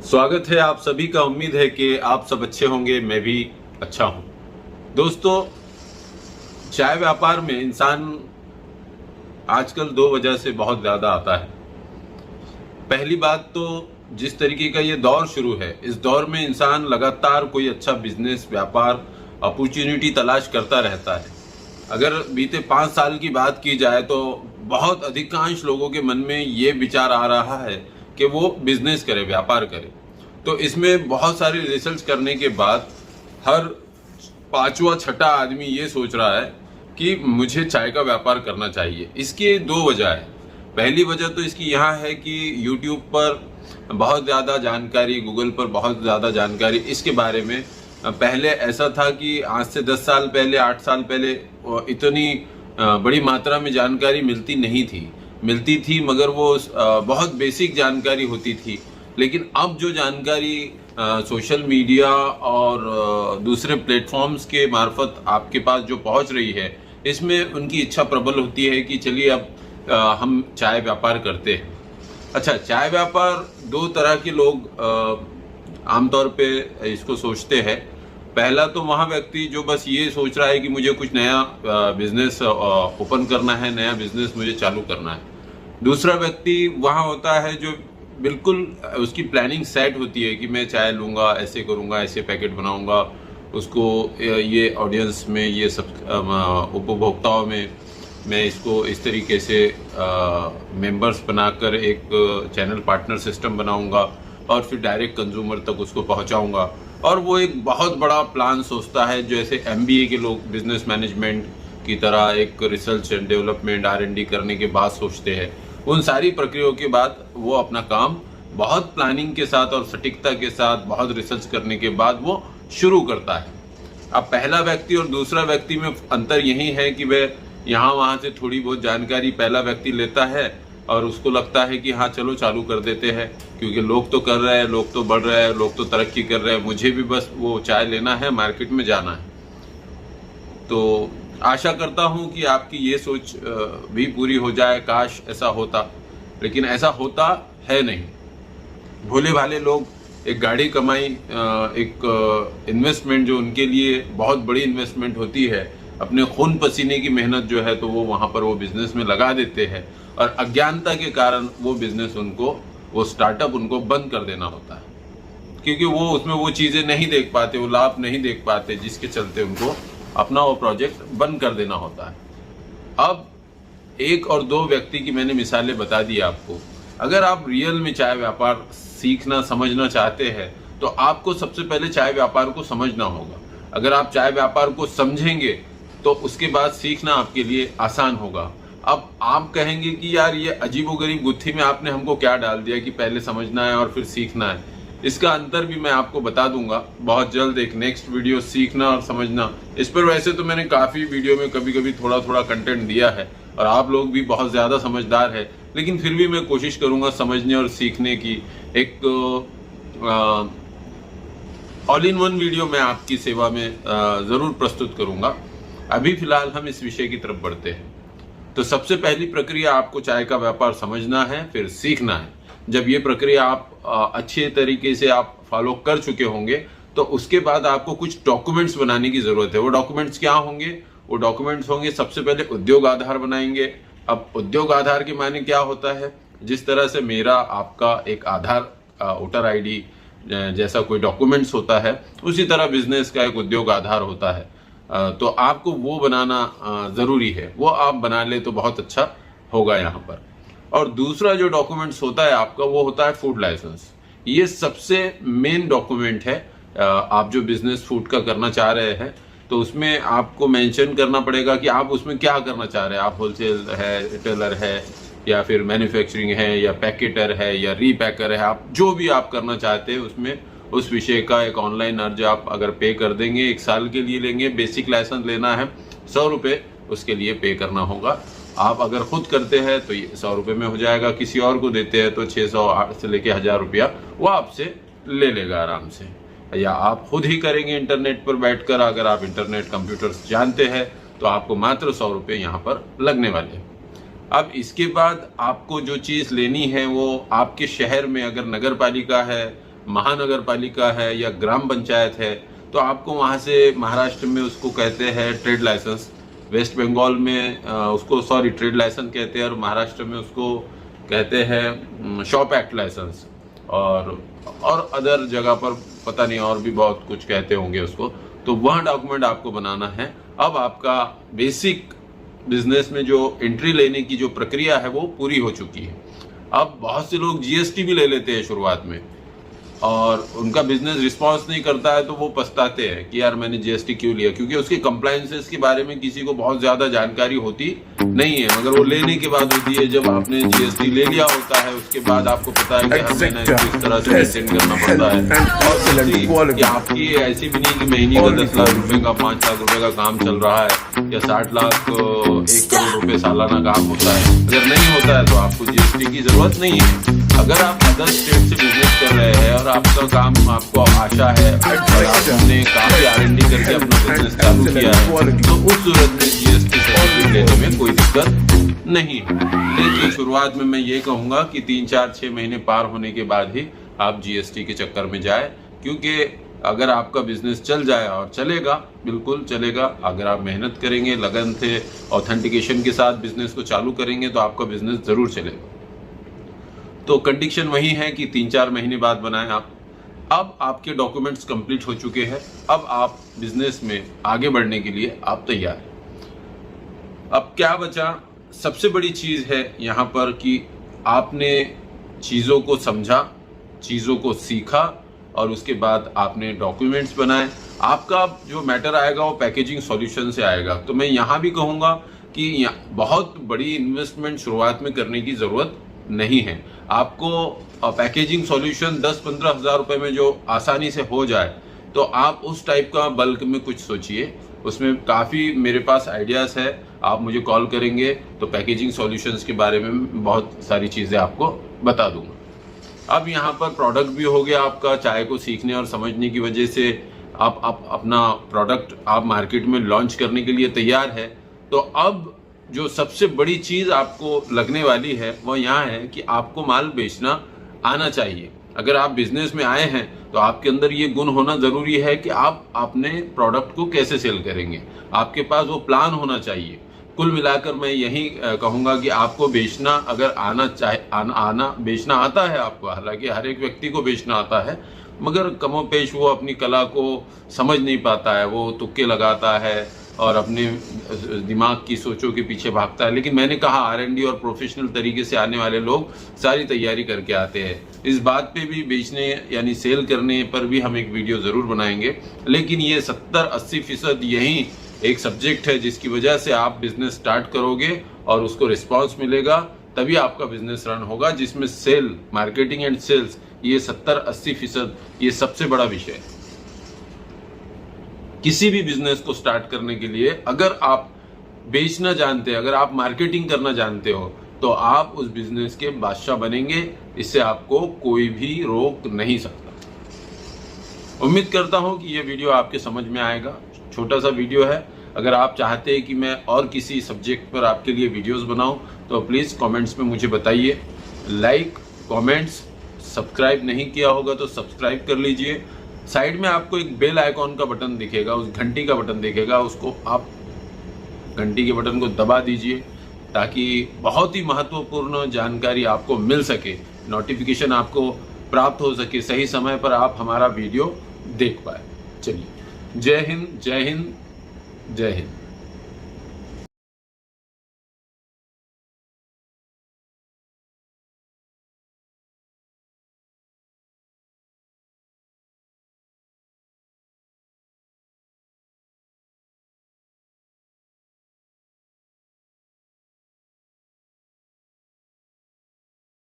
स्वागत है आप सभी का। उम्मीद है कि आप सब अच्छे होंगे, मैं भी अच्छा हूं। दोस्तों, चाय व्यापार में इंसान आजकल दो वजह से बहुत ज़्यादा आता है। पहली बात तो जिस तरीके का ये दौर शुरू है, इस दौर में इंसान लगातार कोई अच्छा बिजनेस व्यापार अपॉर्चुनिटी तलाश करता रहता है। अगर बीते 5 साल की बात की जाए तो बहुत अधिकांश लोगों के मन में ये विचार आ रहा है कि वो बिजनेस करे, व्यापार करे। तो इसमें बहुत सारे रिसर्च करने के बाद हर पांचवा छठा आदमी ये सोच रहा है कि मुझे चाय का व्यापार करना चाहिए। इसके दो वजह है। पहली वजह तो इसकी यहाँ है कि यूट्यूब पर बहुत ज़्यादा जानकारी, गूगल पर बहुत ज़्यादा जानकारी इसके बारे में। पहले ऐसा था कि आज से 10 साल पहले, 8 साल पहले इतनी बड़ी मात्रा में जानकारी मिलती नहीं थी। मिलती थी मगर वो बहुत बेसिक जानकारी होती थी। लेकिन अब जो जानकारी सोशल मीडिया और दूसरे प्लेटफॉर्म्स के मार्फत आपके पास जो पहुंच रही है, इसमें उनकी इच्छा प्रबल होती है कि चलिए अब हम चाय व्यापार करते हैं। अच्छा, चाय व्यापार दो तरह के लोग आमतौर पे इसको सोचते हैं। पहला तो वहाँ व्यक्ति जो बस ये सोच रहा है कि मुझे कुछ नया बिजनेस ओपन करना है, नया बिजनेस मुझे चालू करना है। दूसरा व्यक्ति वहाँ होता है जो बिल्कुल उसकी प्लानिंग सेट होती है कि मैं चाय लूँगा, ऐसे करूँगा, ऐसे पैकेट बनाऊँगा, उसको ये ऑडियंस में, ये सब उपभोक्ताओं में मैं इसको इस तरीके से मेंबर्स बनाकर एक चैनल पार्टनर सिस्टम बनाऊँगा और फिर डायरेक्ट कंज्यूमर तक उसको पहुँचाऊँगा। और वो एक बहुत बड़ा प्लान सोचता है, जैसे MBA के लोग बिजनेस मैनेजमेंट की तरह एक रिसर्च एंड डेवलपमेंट R&D करने के बाद सोचते हैं। उन सारी प्रक्रियाओं के बाद वो अपना काम बहुत प्लानिंग के साथ और सटीकता के साथ, बहुत रिसर्च करने के बाद वो शुरू करता है। अब पहला व्यक्ति और दूसरा व्यक्ति में अंतर यही है कि वह यहाँ वहाँ से थोड़ी बहुत जानकारी पहला व्यक्ति लेता है और उसको लगता है कि हाँ चलो चालू कर देते हैं, क्योंकि लोग तो कर रहे हैं, लोग तो बढ़ रहे हैं, लोग तो तरक्की कर रहे हैं, मुझे भी बस वो चाय लेना है, मार्केट में जाना है। तो आशा करता हूं कि आपकी ये सोच भी पूरी हो जाए। काश ऐसा होता, लेकिन ऐसा होता है नहीं। भोले भाले लोग एक गाड़ी कमाई, एक इन्वेस्टमेंट जो उनके लिए बहुत बड़ी इन्वेस्टमेंट होती है, अपने खून पसीने की मेहनत जो है, तो वो वहाँ पर वो बिजनेस में लगा देते हैं और अज्ञानता के कारण वो बिजनेस उनको, वो स्टार्टअप उनको बंद कर देना होता है, क्योंकि वो उसमें वो चीज़ें नहीं देख पाते, वो लाभ नहीं देख पाते, जिसके चलते उनको अपना वो प्रोजेक्ट बंद कर देना होता है। अब एक और दो व्यक्ति की मैंने मिसालें बता दी आपको। अगर आप रियल में चाय व्यापार सीखना, समझना चाहते हैं तो आपको सबसे पहले चाय व्यापार को समझना होगा। अगर आप चाय व्यापार को समझेंगे तो उसके बाद सीखना आपके लिए आसान होगा। अब आप कहेंगे कि यार ये अजीबोगरीब गुत्थी में आपने हमको क्या डाल दिया कि पहले समझना है और फिर सीखना है। इसका अंतर भी मैं आपको बता दूंगा बहुत जल्द, एक नेक्स्ट वीडियो, सीखना और समझना। इस पर वैसे तो मैंने काफ़ी वीडियो में कभी कभी थोड़ा थोड़ा कंटेंट दिया है और आप लोग भी बहुत ज़्यादा समझदार है, लेकिन फिर भी मैं कोशिश करूंगा समझने और सीखने की एक ऑल इन वन वीडियो मैं आपकी सेवा में ज़रूर प्रस्तुत करूंगा। अभी फिलहाल हम इस विषय की तरफ बढ़ते हैं। तो सबसे पहली प्रक्रिया, आपको चाय का व्यापार समझना है, फिर सीखना है। जब ये प्रक्रिया आप अच्छे तरीके से आप फॉलो कर चुके होंगे तो उसके बाद आपको कुछ डॉक्यूमेंट्स बनाने की ज़रूरत है। वो डॉक्यूमेंट्स क्या होंगे? वो डॉक्यूमेंट्स होंगे, सबसे पहले उद्योग आधार बनाएंगे। अब उद्योग आधार के माने क्या होता है? जिस तरह से मेरा आपका एक आधार, वोटर ID जैसा कोई डॉक्यूमेंट्स होता है, उसी तरह बिजनेस का एक उद्योग आधार होता है। तो आपको वो बनाना ज़रूरी है। वो आप बना ले तो बहुत अच्छा होगा यहाँ पर। और दूसरा जो डॉक्यूमेंट्स होता है आपका, वो होता है फूड लाइसेंस। ये सबसे मेन डॉक्यूमेंट है। आप जो बिजनेस फूड का करना चाह रहे हैं तो उसमें आपको मेंशन करना पड़ेगा कि आप उसमें क्या करना चाह रहे हैं। आप होलसेल है, रिटेलर है, या फिर मैन्युफैक्चरिंग है, या पैकेटर है, या रीपैकर है। आप जो भी आप करना चाहते हैं उसमें उस विषय का एक ऑनलाइन अर्ज आप अगर पे कर देंगे, 1 साल के लिए लेंगे। बेसिक लाइसेंस लेना है, 100 रुपये उसके लिए पे करना होगा। आप अगर खुद करते हैं तो ये 100 रुपये में हो जाएगा, किसी और को देते हैं तो 600 से लेके 1000 रुपया वो आपसे ले लेगा आराम से। या आप खुद ही करेंगे इंटरनेट पर बैठकर, अगर आप इंटरनेट कंप्यूटर्स जानते हैं तो आपको मात्र 100 रुपये यहाँ पर लगने वाले हैं। अब इसके बाद आपको जो चीज़ लेनी है वो आपके शहर में अगर नगर पालिका है, महानगर पालिका है या ग्राम पंचायत है, तो आपको वहाँ से महाराष्ट्र में उसको कहते हैं ट्रेड लाइसेंस, वेस्ट बंगाल में उसको ट्रेड लाइसेंस कहते हैं, और महाराष्ट्र में उसको कहते हैं शॉप एक्ट लाइसेंस, और अदर जगह पर पता नहीं और भी बहुत कुछ कहते होंगे उसको। तो वह डॉक्यूमेंट आपको बनाना है। अब आपका बेसिक बिजनेस में जो एंट्री लेने की जो प्रक्रिया है वो पूरी हो चुकी है। अब बहुत से लोग जीएसटी भी ले लेते हैं शुरुआत में, और उनका बिजनेस रिस्पॉन्स नहीं करता है तो वो पछताते हैं कि यार मैंने जीएसटी क्यों लिया, क्योंकि उसके कंप्लायंसेस के बारे में किसी को बहुत ज्यादा जानकारी होती नहीं है, मगर वो लेने के बाद होती है। जब आपने जीएसटी ले लिया होता है उसके बाद आपको पता है कि हर महीना इसको इस तरह से मेंटेन करना पड़ता है, और कि आपकी ऐसी भी नहीं कि महीने का 10 लाख रुपए का 5 लाख रुपए का काम चल रहा है या 60 लाख 1 करोड़ रुपए सालाना काम होता है। अगर नहीं होता है तो आपको जीएसटी की जरूरत नहीं है। अगर आप अदर स्टेट से बिजनेस कर रहे हैं और आपका काम, आपको आशा है और आपने काफी R&D करके अपना बिजनेस चालू किया है, तो उस सूरत में जीएसटी सर्टिफिकेट लेने में कोई दिक्कत नहीं है। लेकिन शुरुआत में मैं ये कहूंगा कि 3, 4, 6 महीने पार होने के बाद ही आप जीएसटी के चक्कर में जाए, क्योंकि अगर आपका बिजनेस चल जाए, और चलेगा, बिल्कुल चलेगा, अगर आप मेहनत करेंगे, लगन से ऑथेंटिकेशन के साथ बिजनेस को चालू करेंगे तो आपका बिजनेस जरूर चलेगा। तो कंडीशन वही है कि 3-4 महीने बाद बनाएं आप। अब आपके डॉक्यूमेंट्स कंप्लीट हो चुके हैं, अब आप बिजनेस में आगे बढ़ने के लिए आप तैयार हैं। अब क्या बचा? सबसे बड़ी चीज है यहाँ पर कि आपने चीज़ों को समझा, चीज़ों को सीखा, और उसके बाद आपने डॉक्यूमेंट्स बनाए। आपका जो मैटर आएगा वो पैकेजिंग सॉल्यूशन से आएगा। तो मैं यहाँ भी कहूँगा कि बहुत बड़ी इन्वेस्टमेंट शुरुआत में करने की ज़रूरत नहीं है। आपको पैकेजिंग सॉल्यूशन 10-15 हज़ार रुपए में जो आसानी से हो जाए, तो आप उस टाइप का बल्क में कुछ सोचिए। उसमें काफ़ी मेरे पास आइडियाज़ है, आप मुझे कॉल करेंगे तो पैकेजिंग सॉल्यूशंस के बारे में बहुत सारी चीज़ें आपको बता दूंगा। अब यहाँ पर प्रोडक्ट भी हो गया आपका, चाय को सीखने और समझने की वजह से आप अपना प्रोडक्ट आप मार्केट में लॉन्च करने के लिए तैयार है। तो अब जो सबसे बड़ी चीज़ आपको लगने वाली है वो यहाँ है कि आपको माल बेचना आना चाहिए। अगर आप बिजनेस में आए हैं तो आपके अंदर ये गुण होना ज़रूरी है कि आप अपने प्रोडक्ट को कैसे सेल करेंगे, आपके पास वो प्लान होना चाहिए। कुल मिलाकर मैं यही कहूँगा कि आपको बेचना अगर बेचना आता है आपको, हालांकि हर एक व्यक्ति को बेचना आता है, मगर कमोपेश वो अपनी कला को समझ नहीं पाता है, वो तुक्के लगाता है और अपने दिमाग की सोचों के पीछे भागता है। लेकिन मैंने कहा R&D और प्रोफेशनल तरीके से आने वाले लोग सारी तैयारी करके आते हैं। इस बात पे भी, बेचने यानी सेल करने पर भी हम एक वीडियो ज़रूर बनाएंगे। लेकिन ये 70-80% यही एक सब्जेक्ट है जिसकी वजह से आप बिजनेस स्टार्ट करोगे और उसको रिस्पॉन्स मिलेगा, तभी आपका बिजनेस रन होगा, जिसमें सेल, मार्केटिंग एंड सेल्स, ये 70-80% ये सबसे बड़ा विषय है। किसी भी बिजनेस को स्टार्ट करने के लिए अगर आप बेचना जानते हैं, अगर आप मार्केटिंग करना जानते हो, तो आप उस बिजनेस के बादशाह बनेंगे। इससे आपको कोई भी रोक नहीं सकता। उम्मीद करता हूं कि यह वीडियो आपके समझ में आएगा। छोटा सा वीडियो है। अगर आप चाहते हैं कि मैं और किसी सब्जेक्ट पर आपके लिए वीडियोस बनाऊं तो प्लीज़ कमेंट्स में मुझे बताइए। लाइक, कमेंट्स, सब्सक्राइब नहीं किया होगा तो सब्सक्राइब कर लीजिए। साइड में आपको एक बेल आइकॉन का बटन दिखेगा, उस घंटी का बटन दिखेगा, उसको आप घंटी के बटन को दबा दीजिए ताकि बहुत ही महत्वपूर्ण जानकारी आपको मिल सके, नोटिफिकेशन आपको प्राप्त हो सके, सही समय पर आप हमारा वीडियो देख पाए। चलिए, जय हिंद, जय हिंद, जय हिंद।